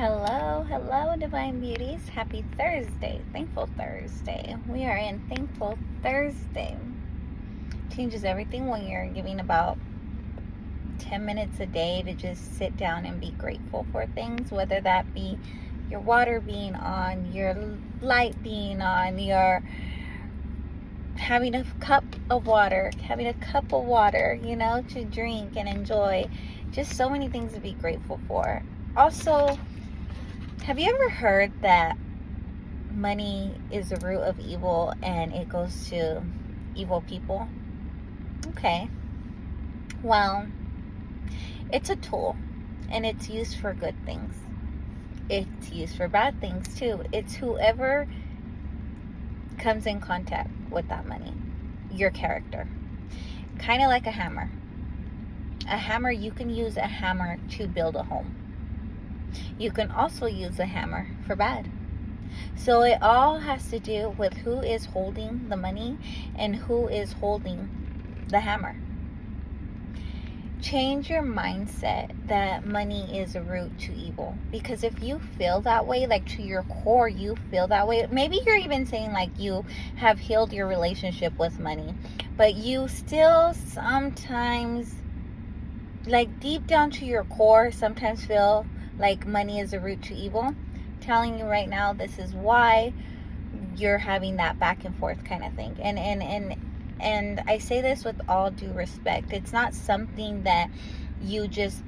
Hello, Divine Beauties. Happy Thursday. Thankful Thursday. We are in Thankful Thursday. Changes everything when you're giving about 10 minutes a day to just sit down and be grateful for things, whether that be your water being on, your light being on, your having a cup of water, to drink and enjoy. Just so many things to be grateful for. Also, have you ever heard that money is the root of evil and it goes to evil people? Okay. Well, it's a tool and it's used for good things. It's used for bad things too. It's whoever comes in contact with that money, your character. Kind of like a hammer. A hammer, you can use a hammer to build a home. You can also use a hammer for bad. So it all has to do with who is holding the money and who is holding the hammer. Change your mindset that money is a root to evil. Because if you feel that way, like to your core, you feel that way. Maybe you're even saying like you have healed your relationship with money, but you still sometimes, like deep down to your core, sometimes feel like money is a root to evil. I'm telling you right now, this is why you're having that back and forth kind of thing. And I say this with all due respect. It's not something that you just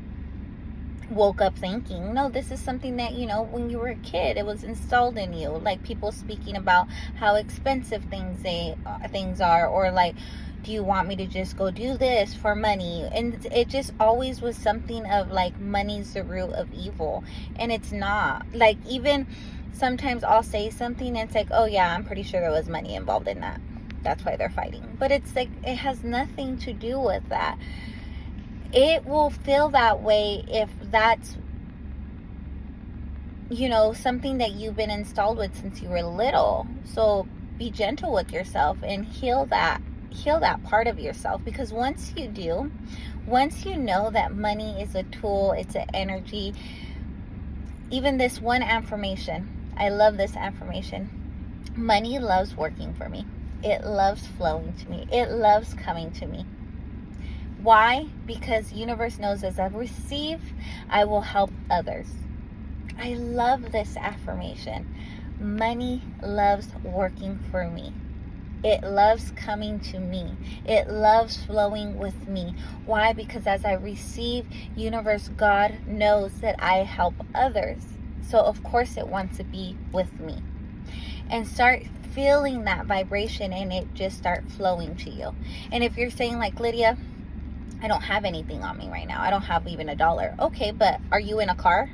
woke up thinking. No, this is something that, when you were a kid, it was installed in you. Like people speaking about how expensive things are, or like, do you want me to just go do this for money? And it just always was something of like, money's the root of evil. And it's not. Like, even sometimes I'll say something and it's like, oh yeah, I'm pretty sure there was money involved in that. That's why they're fighting. But it's like, it has nothing to do with that. It will feel that way if that's, something that you've been installed with since you were little. So be gentle with yourself and heal that part of yourself. Because once you know that money is a tool, it's an energy. Even this one affirmation, I love this affirmation. Money loves working for me. It loves flowing to me. It loves coming to me. Why? Because universe knows as I receive, I will help others. I love this affirmation. Money loves working for me. It loves coming to me. It loves flowing with me. Why? Because as I receive, universe, God knows that I help others. So of course it wants to be with me. And start feeling that vibration and it just start flowing to you. And if you're saying like, Lydia, I don't have anything on me right now. I don't have even $1. Okay, but are you in a car?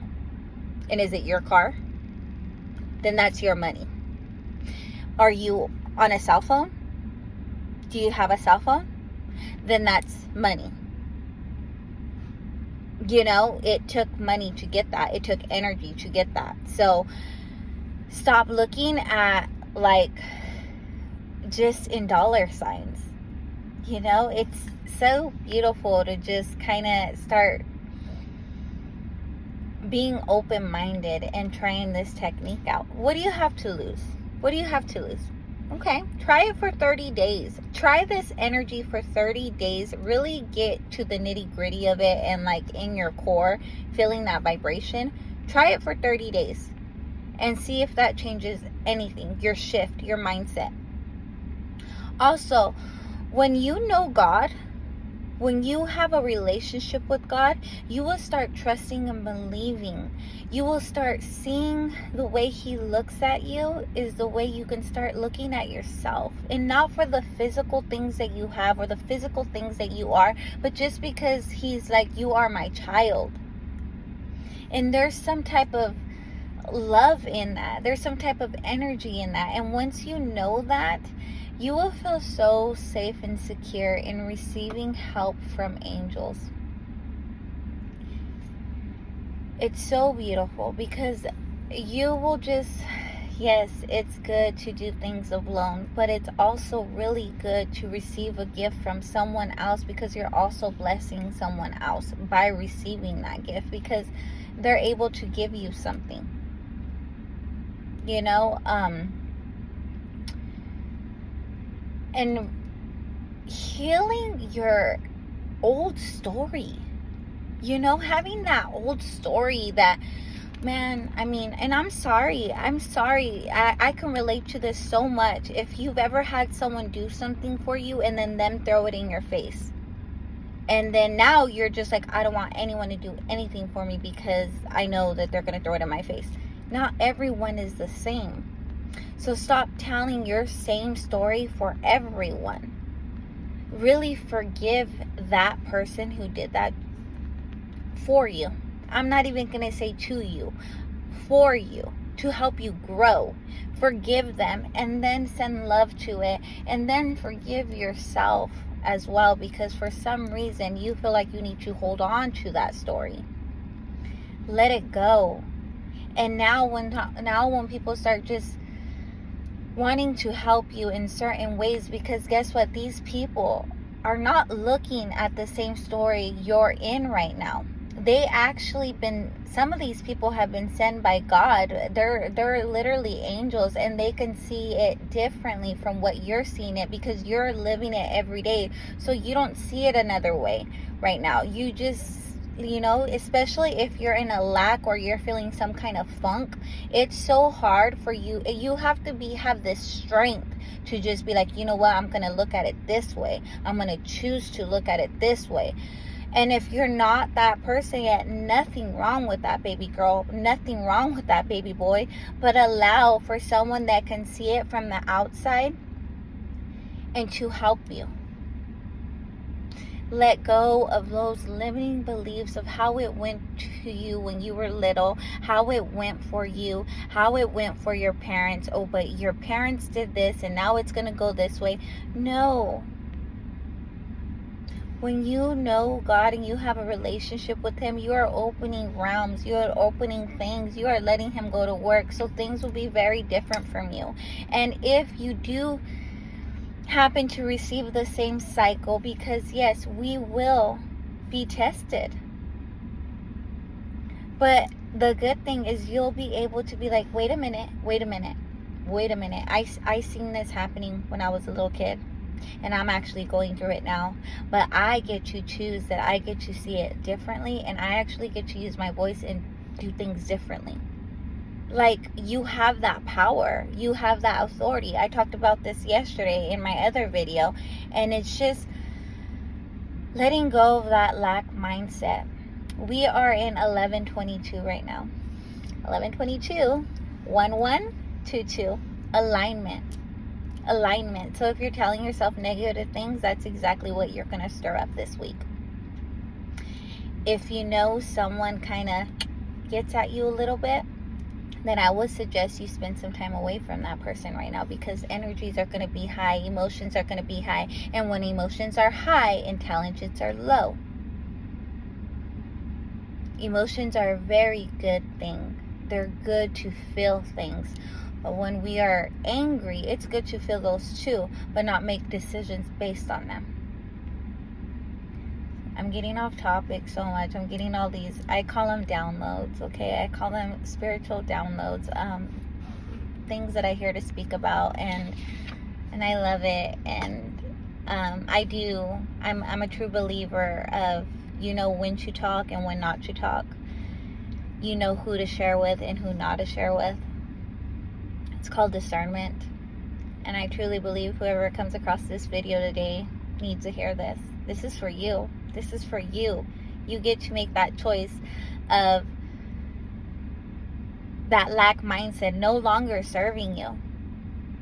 And is it your car? Then that's your money. Are you on a cell phone? Do you have a cell phone? Then that's money. It took money to get that. It took energy to get that. So stop looking at like just in dollar signs. It's so beautiful to just kind of start being open-minded and trying this technique out. What do you have to lose? Okay, try it for 30 days. Try this energy for 30 days. Really get to the nitty-gritty of it and like in your core, feeling that vibration. Try it for 30 days and see if that changes anything, your shift, your mindset. Also, when you know God, when you have a relationship with God, you will start trusting and believing. You will start seeing the way He looks at you is the way you can start looking at yourself. And not for the physical things that you have or the physical things that you are, but just because He's like, you are my child. And there's some type of love in that. There's some type of energy in that. And once you know that, you will feel so safe and secure in receiving help from angels. It's so beautiful because you will just, yes, it's good to do things alone, but it's also really good to receive a gift from someone else because you're also blessing someone else by receiving that gift. Because they're able to give you something. You know, and healing your old story, you know, having that old story that, man, I mean, and I'm sorry, I can relate to this so much. If you've ever had someone do something for you and then them throw it in your face, and then now you're just like, I don't want anyone to do anything for me because I know that they're going to throw it in my face. Not everyone is the same. So stop telling your same story for everyone. Really forgive that person who did that for you. I'm not even going to say to you, for you, to help you grow. Forgive them and then send love to it, and then forgive yourself as well, because for some reason you feel like you need to hold on to that story. Let it go. And now when people start just wanting to help you in certain ways, because guess what, these people are not looking at the same story you're in right now. They actually some of these people have been sent by God. They're literally angels, and they can see it differently from what you're seeing it, because you're living it every day. So you don't see it another way right now. You just, you know, especially if you're in a lack or you're feeling some kind of funk, it's so hard for you. You have to have this strength to just be like, you know what, I'm going to look at it this way. I'm going to choose to look at it this way. And if you're not that person yet, nothing wrong with that baby girl, nothing wrong with that baby boy, but allow for someone that can see it from the outside and to help you. Let go of those limiting beliefs of how it went to you when you were little, how it went for you, how it went for your parents. Oh, but your parents did this and now it's going to go this way. No. When you know God and you have a relationship with Him, you are opening realms, you are opening things, you are letting Him go to work. So things will be very different from you. And if you do happen to receive the same cycle, because yes, we will be tested. But the good thing is you'll be able to be like, wait a minute. I seen this happening when I was a little kid. And I'm actually going through it now, but I get to choose that. I get to see it differently, and I actually get to use my voice and do things differently. Like, you have that power, you have that authority. I talked about this yesterday in my other video, and it's just letting go of that lack mindset. We are in 1122 right now. 1122, 1122, alignment. So if you're telling yourself negative things, that's exactly what you're going to stir up this week. If you know someone kind of gets at you a little bit, then I would suggest you spend some time away from that person right now, because energies are going to be high, emotions are going to be high, and when emotions are high, intelligence are low. Emotions are a very good thing. They're good to feel things. But when we are angry, it's good to feel those too, but not make decisions based on them. I'm getting off topic so much. I'm getting all these, I call them downloads, okay? I call them spiritual downloads, things that I hear to speak about, and I love it. And I'm a true believer of, you know when to talk and when not to talk. You know who to share with and who not to share with. It's called discernment. And I truly believe whoever comes across this video today needs to hear this. This is for you. This is for you. You get to make that choice of that lack mindset no longer serving you.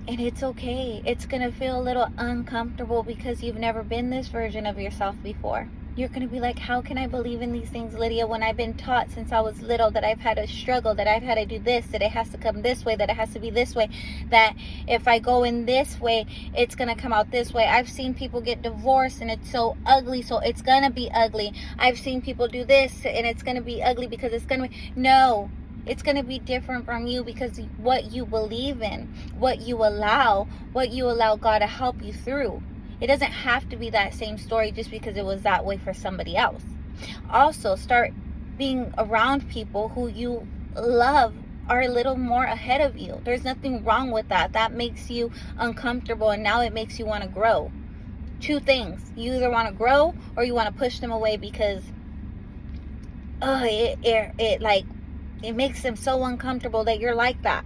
And it's okay. It's going to feel a little uncomfortable because you've never been this version of yourself before. You're going to be like, how can I believe in these things, Lydia, when I've been taught since I was little that I've had to struggle, that I've had to do this, that it has to come this way, that it has to be this way, that if I go in this way, it's going to come out this way. I've seen people get divorced and it's so ugly, so it's going to be ugly. I've seen people do this and it's going to be ugly because it's going to be... No, it's going to be different from you, because what you believe in, what you allow God to help you through. It doesn't have to be that same story just because it was that way for somebody else. Also, start being around people who you love are a little more ahead of you. There's nothing wrong with that. That makes you uncomfortable, and now it makes you want to grow. Two things. You either want to grow or you want to push them away because it makes them so uncomfortable that you're like that.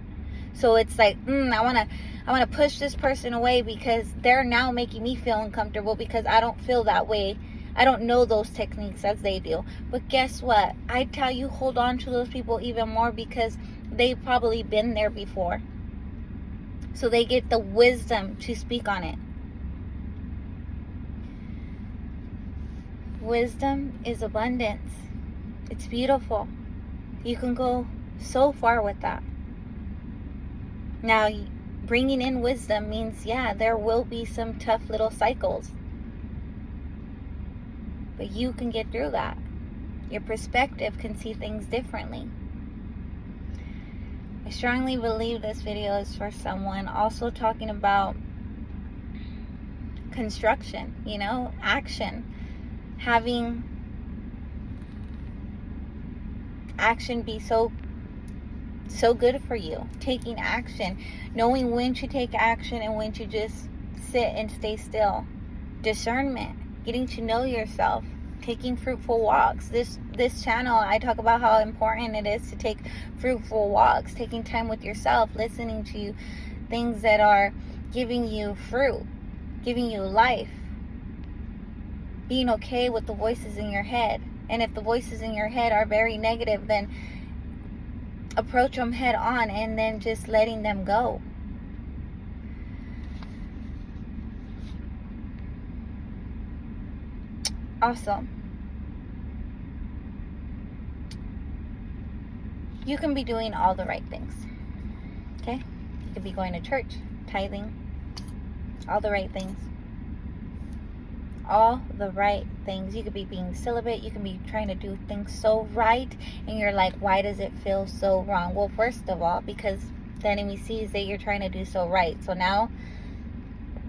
So it's like, I want to push this person away because they're now making me feel uncomfortable because I don't feel that way. I don't know those techniques as they do. But guess what? I tell you, hold on to those people even more because they've probably been there before. So they get the wisdom to speak on it. Wisdom is abundance. It's beautiful. You can go so far with that. Now, bringing in wisdom means, there will be some tough little cycles. But you can get through that. Your perspective can see things differently. I strongly believe this video is for someone also talking about construction, action. Having action be so good for you. Taking action. Knowing when to take action and when to just sit and stay still. Discernment. Getting to know yourself. Taking fruitful walks. This channel, I talk about how important it is to take fruitful walks. Taking time with yourself. Listening to things that are giving you fruit. Giving you life. Being okay with the voices in your head. And if the voices in your head are very negative, then approach them head on and then just letting them go. Also, you can be doing all the right things. Okay? You could be going to church, tithing, all the right things. All the right things. You could be being celibate. You can be trying to do things so right, and you're like, why does it feel so wrong? Well, first of all, because the enemy sees that you're trying to do so right. So now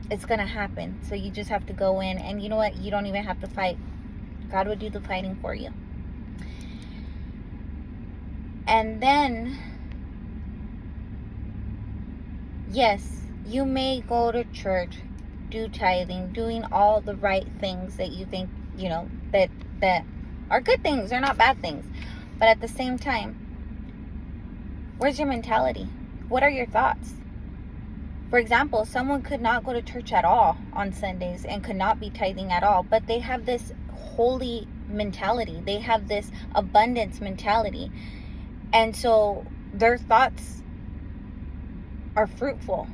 it's going to happen. So you just have to go in, and you know what? You don't even have to fight. God will do the fighting for you. And then, yes, you may go to church, do tithing, doing all the right things that you think, that are good things. They're not bad things. But at the same time, where's your mentality? What are your thoughts? For example, someone could not go to church at all on Sundays and could not be tithing at all, but they have this holy mentality. They have this abundance mentality. And so their thoughts are fruitful.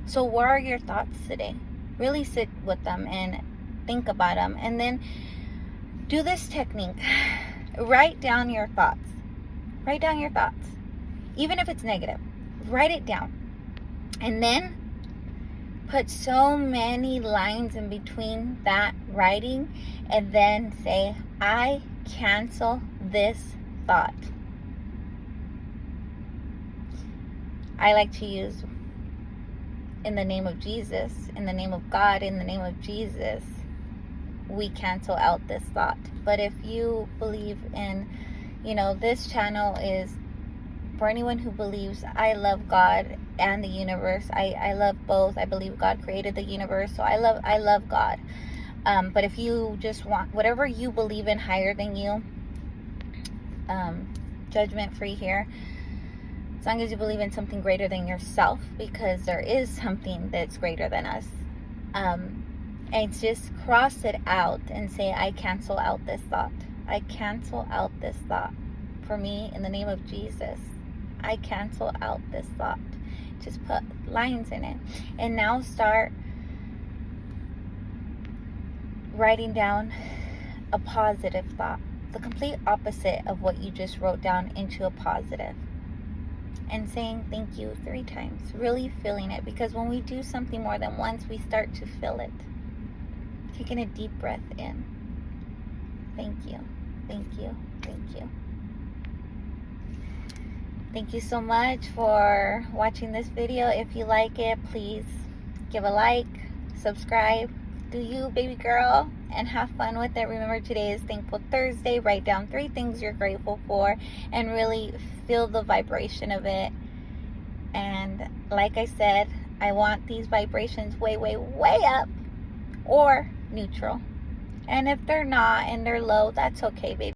So what are your thoughts today? Really sit with them and think about them. And then do this technique. Write down your thoughts. Write down your thoughts. Even if it's negative. Write it down. And then put so many lines in between that writing. And then say, I cancel this thought. I like to use in the name of Jesus, in the name of God, in the name of Jesus, we cancel out this thought. But if you believe in, this channel is for anyone who believes I love God and the universe. I love both. I believe God created the universe, so I love God. But if you just want whatever you believe in higher than you, judgment free here. As long as you believe in something greater than yourself, because there is something that's greater than us. And just cross it out and say, I cancel out this thought. I cancel out this thought. For me, in the name of Jesus, I cancel out this thought. Just put lines in it. And now start writing down a positive thought. The complete opposite of what you just wrote down into a positive. And saying thank you 3 times. Really feeling it. Because when we do something more than once, we start to feel it. Taking a deep breath in. Thank you. Thank you. Thank you. Thank you so much for watching this video. If you like it, please give a like, subscribe. Do you, baby girl? and have fun with it. Remember, today is Thankful Thursday. Write down 3 things you're grateful for and really feel the vibration of it. And like I said, I want these vibrations way, way, way up or neutral. And if they're not and they're low, that's okay, baby.